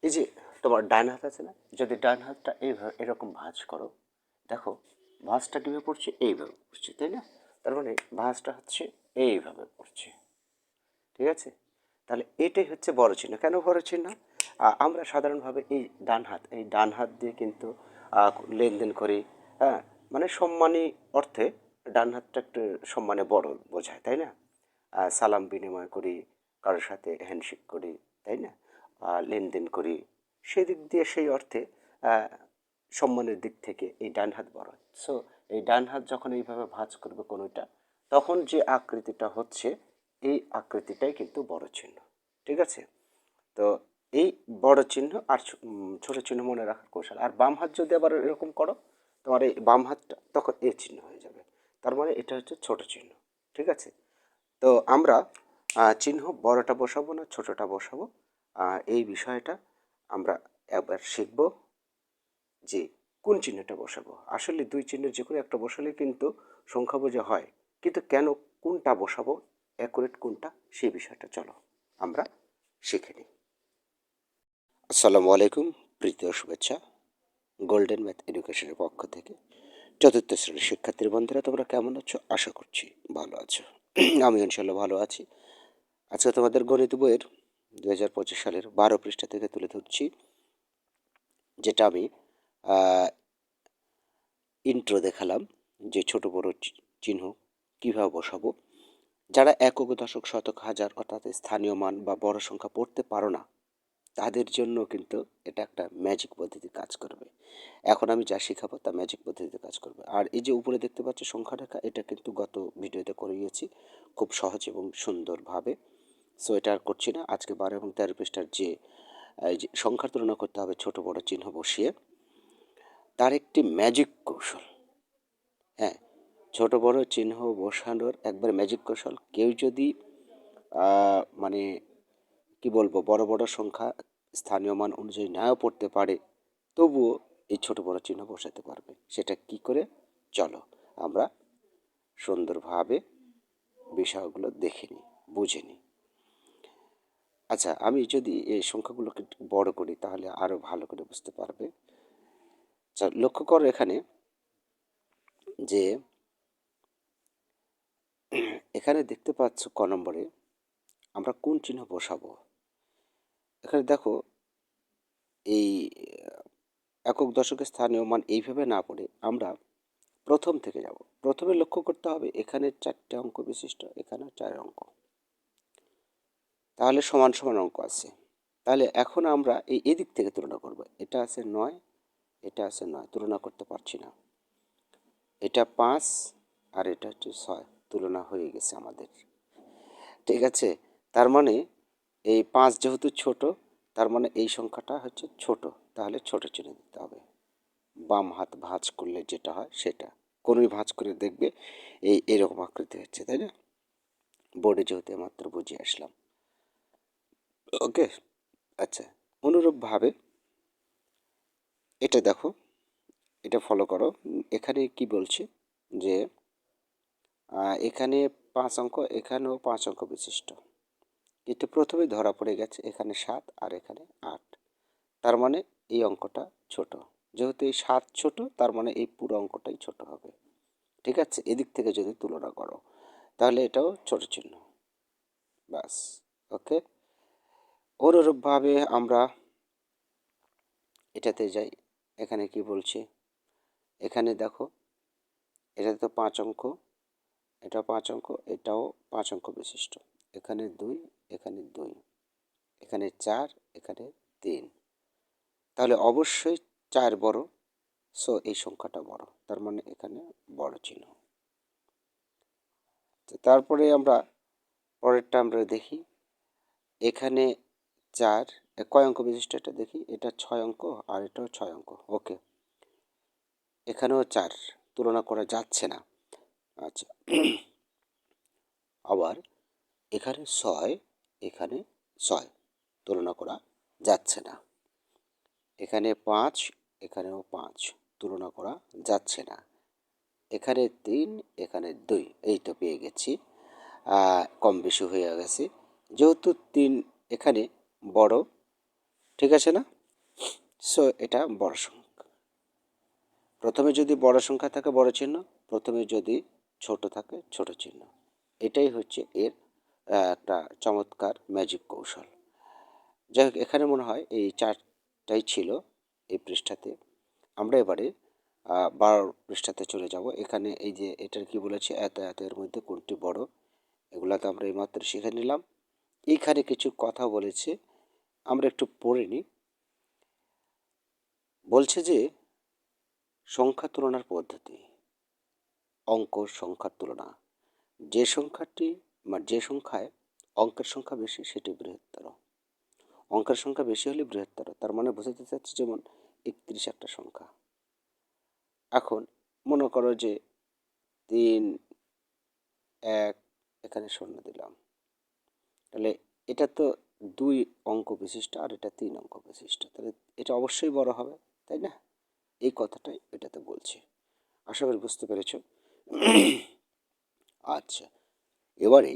এই যে তোমার ডান হাত আছে না, যদি ডান হাতটা এইভাবে এরকম ভাঁজ করো, দেখো ভাঁজটা কীভাবে পড়ছে, এইভাবে পড়ছে, তাই না? তার মানে ভাঁজটা হচ্ছে এইভাবে পড়ছে, ঠিক আছে? তাহলে এটাই হচ্ছে বড় চিহ্ন। কেন বড় চিহ্ন? আমরা সাধারণভাবে এই ডান হাত দিয়ে কিন্তু লেনদেন করি, হ্যাঁ, মানে সম্মানী অর্থে ডান হাতটা একটু সম্মানে বড় বোঝায়, তাই না? সালাম বিনিময় করি, কারোর সাথে হ্যান্ডশেক করি, তাই না? লেনদেন করি, সেদিক দিয়ে সেই অর্থে আহ, সম্মানের দিক থেকে এই ডান হাত বড়। সো এই ডান হাত যখন এইভাবে ভাঁজ করবে কোনোটা, তখন যে আকৃতিটা হচ্ছে, এই আকৃতিটাই কিন্তু বড় চিহ্ন, ঠিক আছে? তো এই বড় চিহ্ন আর ছোট চিহ্ন মনে রাখার কৌশল। আর বাম হাত যদি আবার এরকম করো, তোমার এই বাম হাতটা তখন এ চিহ্ন হয়ে যাবে। তার মানে এটা হচ্ছে ছোট চিহ্ন, ঠিক আছে? তো আমরা চিহ্ন বড়টা বসাবো না ছোটটা বসাবো, এই বিষয়টা আমরা একবার শিখব, যে কোন চিহ্নটা বসাবো। আসলে দুই চিহ্নের যে কোনো একটা বসালে কিন্তু সংখ্যা বোঝা হয়, কিন্তু কেন কোনটা বসাবো, অ্যাকুরেট কোনটা, সেই বিষয়টা চলো আমরা শিখে নিই। আসসালামু আলাইকুম, প্রীতি ও শুভেচ্ছা গোল্ডেন ম্যাথ এডুকেশনের পক্ষ থেকে। চতুর্থ শ্রেণীর শিক্ষার্থীর বন্ধুরা, তোমরা কেমন আছো? আশা করছি ভালো আছো। আমি ইনশাল্লাহ ভালো আছি। আজকে তোমাদের গণিত বইয়ের 2025 সালের 12 পৃষ্ঠা থেকে তুলে ধরছি, যেটা আমি ইন্ট্রো দেখালাম, যে ছোট বড় চিহ্ন কীভাবে বসাবো। যারা একক, দশক, শতক, হাজার অর্থাৎ স্থানীয় মান বা বড় সংখ্যা পড়তে পারো না, তাদের জন্য কিন্তু এটা একটা ম্যাজিক পদ্ধতি কাজ করবে। এখন আমি যা শেখাবো তা ম্যাজিক পদ্ধতিতে কাজ করবে। আর এই যে উপরে দেখতে পাচ্ছ সংখ্যা রেখা, এটা কিন্তু গত ভিডিওতে করিয়েছি খুব সহজ এবং সুন্দরভাবে। সো এটা আর করছি না। আজকে 12 এবং 13 পৃষ্ঠার যে এই যে সংখ্যার তুলনা করতে হবে ছোট বড় চিহ্ন বসিয়ে, তার একটি ম্যাজিক কৌশল। হ্যাঁ, ছোট বড় চিহ্ন বসানোর একবার ম্যাজিক কৌশল। কেউ যদি মানে কি বলবো, বড় বড় সংখ্যা স্থানীয় মান অনুযায়ী নাও পড়তে পারে, তবুও এই ছোট বড় চিহ্ন বসাতে পারবে। সেটা কি করে, চলো আমরা সুন্দরভাবে বিষয়গুলো দেখে নিই, বুঝে নিই। আচ্ছা, আমি যদি এই সংখ্যাগুলোকে একটু বড় করি তাহলে আরো ভালো করে বুঝতে পারবে। আচ্ছা, লক্ষ্য করো এখানে যে এখানে দেখতে পাচ্ছ ক নম্বরে আমরা কোন চিহ্ন বসাবো। এখানে দেখো, এই একক দশকের স্থানীয় মান এইভাবে না পড়ে আমরা প্রথম থেকে যাব। প্রথমে লক্ষ্য করতে হবে এখানে 4টে অঙ্ক বিশিষ্ট, এখানেও 4 অঙ্ক, তাহলে সমান সমান অঙ্ক আছে। তাহলে এখন আমরা এদিক থেকে তুলনা করব। এটা আছে 9, এটা আছে 9, তুলনা করতে পারছি না। এটা 5 আর এটা হচ্ছে 6, তুলনা হয়ে গেছে আমাদের, ঠিক আছে? তার মানে এই 5 যেহেতু ছোট, তার মানে এই সংখ্যাটা হচ্ছে ছোট, তাহলে ছোট চিহ্ন দিতে হবে। বাম হাত ভাঁজ করলে যেটা হয় সেটা, কোনোই ভাঁজ করে দেখবে এরকম আকৃতি হচ্ছে, তাই না? বোর্ডে যেহেতু মাত্র বুঝিয়ে আসলাম, ওকে। আচ্ছা, অনুরূপভাবে এটা দেখো, এটা ফলো করো। এখানে কি বলছে যে এখানে 5 অঙ্ক, এখানেও 5 অঙ্ক বিশিষ্ট, কিন্তু প্রথমে ধরা পড়ে গেছে এখানে 7 আর এখানে 8। তার মানে এই অঙ্কটা ছোট। যেহেতু এই 7 ছোট, তার মানে এই পুরো অঙ্কটাই ছোট হবে, ঠিক আছে? এদিক থেকে যদি তুলনা করো তাহলে এটাও ছোট চিহ্ন, ব্যাস, ওকে। অনুরূপভাবে আমরা এটাতে যাই। এখানে কি বলছে, এখানে দেখো, এটা তো 5 অঙ্ক, এটা 5 অঙ্ক, এটাও 5 অঙ্ক বিশিষ্ট। এখানে 2, এখানে 2, এখানে 4, এখানে 3, তাহলে অবশ্যই 4 বড়। সো এই সংখ্যাটা বড়, তার মানে এখানে বড় চিহ্ন। তারপরে আমরা পরেরটা আমরা দেখি। এখানে 4, কয় অঙ্ক বিশিষ্ট এটা দেখি, এটা 6 অঙ্ক আর এটাও 6 অঙ্ক, ওকে। এখানেও 4, তুলনা করা যাচ্ছে না। আচ্ছা, আবার এখানে 6, এখানে 6, তুলনা করা যাচ্ছে না। এখানে 5, এখানেও 5, তুলনা করা যাচ্ছে না। এখানে 3, এখানে 2, এই তো পেয়ে গেছি। কম বেশি হয়ে গেছে, যেহেতু 3 এখানে বড়, ঠিক আছে না? সো এটা বড় সংখ্যা। প্রথমে যদি বড় সংখ্যা থাকে বড় চিহ্ন, প্রথমে যদি ছোট থাকে ছোট চিহ্ন। এটাই হচ্ছে এর একটা চমৎকার ম্যাজিক কৌশল। যাই হোক, এখানে মনে হয় এই চারটাই ছিল এই পৃষ্ঠাতে। আমরা এবারে 12 পৃষ্ঠাতে চলে যাব। এখানে এই যে এটার কি বলেছে, এত এত এর মধ্যে কোনটি বড়, এগুলা তো আমরা এইমাত্র শিখে নিলাম। এইখানে কিছু কথা বলেছে, আমরা একটু পড়ে নিই। বলছে যে সংখ্যা তুলনার পদ্ধতি, অঙ্ক সংখ্যার তুলনা। যে সংখ্যাটি যে সংখ্যায় অঙ্কের সংখ্যা বেশি সেটি বৃহত্তর। অঙ্কের সংখ্যা বেশি হলে বৃহত্তর, তার মানে বোঝাতে চাচ্ছে যেমন 31 একটা সংখ্যা। এখন মনে করো যে 3, 1, এখানে 0 দিলাম, তাহলে এটা তো 2 অঙ্ক বিশিষ্ট আর এটা 3 অঙ্ক বিশিষ্ট, তাহলে এটা অবশ্যই বড় হবে, তাই না? এই কথাটাই এটাতে বলছে। আশা করি বুঝতে পেরেছ। আচ্ছা, এবারে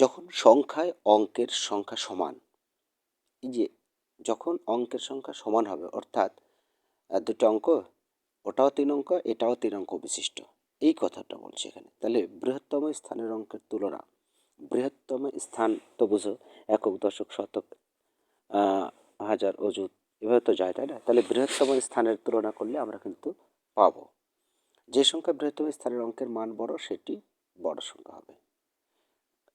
যখন সংখ্যায় অঙ্কের সংখ্যা সমান, এই যে যখন অঙ্কের সংখ্যা সমান হবে, অর্থাৎ দুটো অঙ্ক, ওটাও 3 অঙ্ক এটাও 3 অঙ্ক বিশিষ্ট, এই কথাটা বলছে এখানে। তাহলে বৃহত্তম স্থানের অঙ্কের তুলনা, বৃহত্তম স্থান তো বুঝো একক, দশক, শতক, হাজার, অযুত, এভাবে তো যায়, তাই না? তাহলে বৃহত্তম স্থানের তুলনা করলে আমরা কিন্তু পাবো যে সংখ্যা বৃহত্তম স্থানের অঙ্কের মান বড় সেটি বড় সংখ্যা হবে।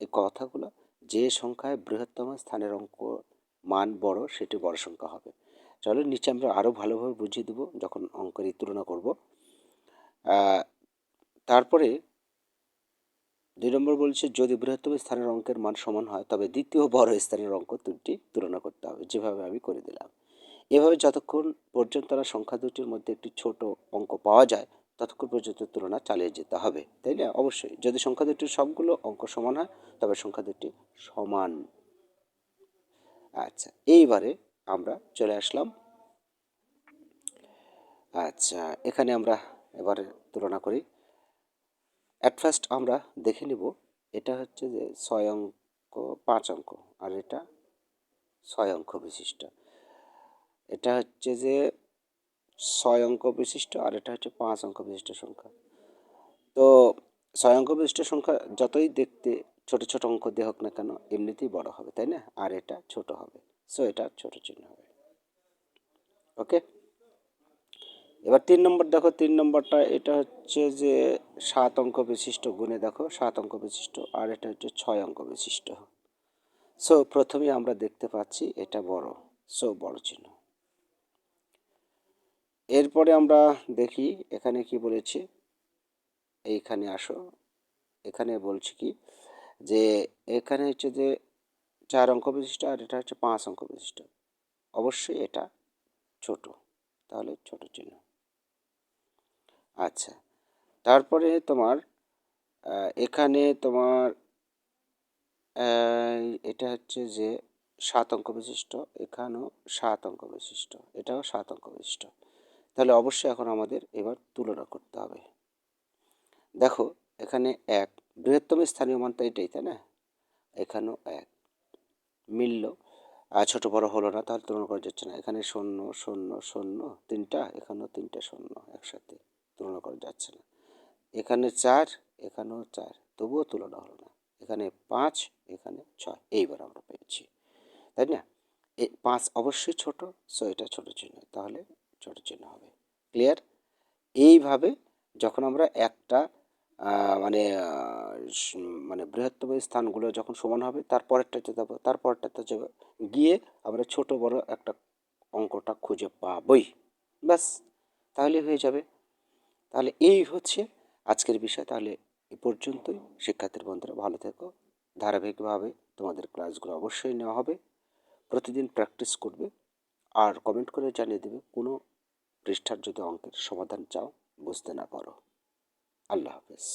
এই কথাগুলো, যে সংখ্যায় বৃহত্তম স্থানের অঙ্ক মান বড় সেটি বড় সংখ্যা হবে। চলো নিচে আমরা আরও ভালোভাবে বুঝিয়ে দেবো যখন অঙ্কের এই তুলনা করব। তারপরে 2 নম্বর বলছে, যদি বৃহত্তম স্থানের অঙ্কের মান সমান হয় তবে দ্বিতীয় বড় স্থানের অঙ্ক দুটি তুলনা করতে হবে, যেভাবে আমি করে দিলাম। এভাবে যতক্ষণ পর্যন্ত না সংখ্যা দুটির মধ্যে একটি ছোট অঙ্ক পাওয়া যায় ততক্ষণ পর্যন্ত তুলনা চালিয়ে যেতে হবে, তাই না? অবশ্যই যদি সংখ্যা দুটির সবগুলো অঙ্ক সমান হয় তবে সংখ্যা দুটি সমান। আচ্ছা, এইবারে আমরা চলে আসলাম। আচ্ছা, এখানে আমরা এবারে তুলনা করি। অ্যাট ফার্স্ট আমরা দেখে নিব, এটা হচ্ছে যে 6 অঙ্ক 5 অঙ্ক, আর এটা 6 অঙ্ক বিশিষ্ট। এটা হচ্ছে যে 6 অঙ্ক বিশিষ্ট আর এটা হচ্ছে 5 অঙ্ক বিশিষ্ট সংখ্যা। তো 6 অঙ্ক বিশিষ্ট সংখ্যা যতই দেখতে ছোট ছোট অঙ্ক দিয়ে হোক না কেন এমনিতেই বড় হবে, তাই না? আর এটা ছোট হবে, সো এটা ছোট চিহ্ন হবে। ওকে, এবার 3 নম্বর দেখো, 3 নম্বরটা এটা হচ্ছে যে 7 অঙ্ক বিশিষ্ট, গুণে দেখো 7 অঙ্ক বিশিষ্ট, আর এটা হচ্ছে 6 অঙ্ক বিশিষ্ট। সো প্রথমেই আমরা দেখতে পাচ্ছি এটা বড়, সো বড় চিহ্ন। এরপরে আমরা দেখি এখানে কি বলেছে, এইখানে আসো। এখানে বলছি কি, যে এখানে হচ্ছে যে 4 অঙ্ক বিশিষ্ট আর এটা হচ্ছে 5 অঙ্ক বিশিষ্ট, অবশ্যই এটা ছোট, তাহলে ছোট চিহ্ন। আচ্ছা, তারপরে তোমার এখানে তোমার এটা হচ্ছে যে 7 অঙ্ক বিশিষ্ট, এখানেও 7 অঙ্ক বিশিষ্ট, এটাও 7 অঙ্ক বিশিষ্ট। তাহলে অবশ্যই এখন আমাদের এবার তুলনা করতে হবে। দেখো এখানে 1, বৃহত্তম স্থানীয় মান তো এটাই, তাই না? এখানেও 1 মিলল, আর ছোট বড় হলো না, তাহলে তুলনা করা যাচ্ছে না। এখানে 0 0 0 তিনটা, এখানেও 3টে 0 একসাথে, তুলনা করা যাচ্ছে না। এখানে 4, এখানেও 4, তবুও তুলনা হলো না। এখানে 5, এখানে 6, এইবার আমরা পেয়েছি, তাই না? এই 5 অবশ্যই ছোট, সো এটা ছোট চিহ্ন, তাহলে ছোট চিহ্ন হবে। ক্লিয়ার? এইভাবে যখন আমরা একটা মানে মানে বৃহত্তম স্থানগুলো যখন সমান হবে তারপরেরটাতে যাবো, তারপরেরটাতে যাবো, গিয়ে আমরা ছোট বড় একটা অঙ্কটা খুঁজে পাবই, ব্যাস, তাহলে হয়ে যাবে। তাহলে এই হচ্ছে আজকের বিষয়। তাহলে এ পর্যন্তই। শিক্ষার্থীর বন্ধুরা ভালো থেকো। ধারাবাহিকভাবে তোমাদের ক্লাসগুলো অবশ্যই নেওয়া হবে, প্রতিদিন প্র্যাকটিস করবে, আর কমেন্ট করে জানিয়ে দেবে কোনো পৃষ্ঠার যদি অঙ্কের সমাধান চাও, বুঝতে না পারো। আল্লাহ হাফেজ।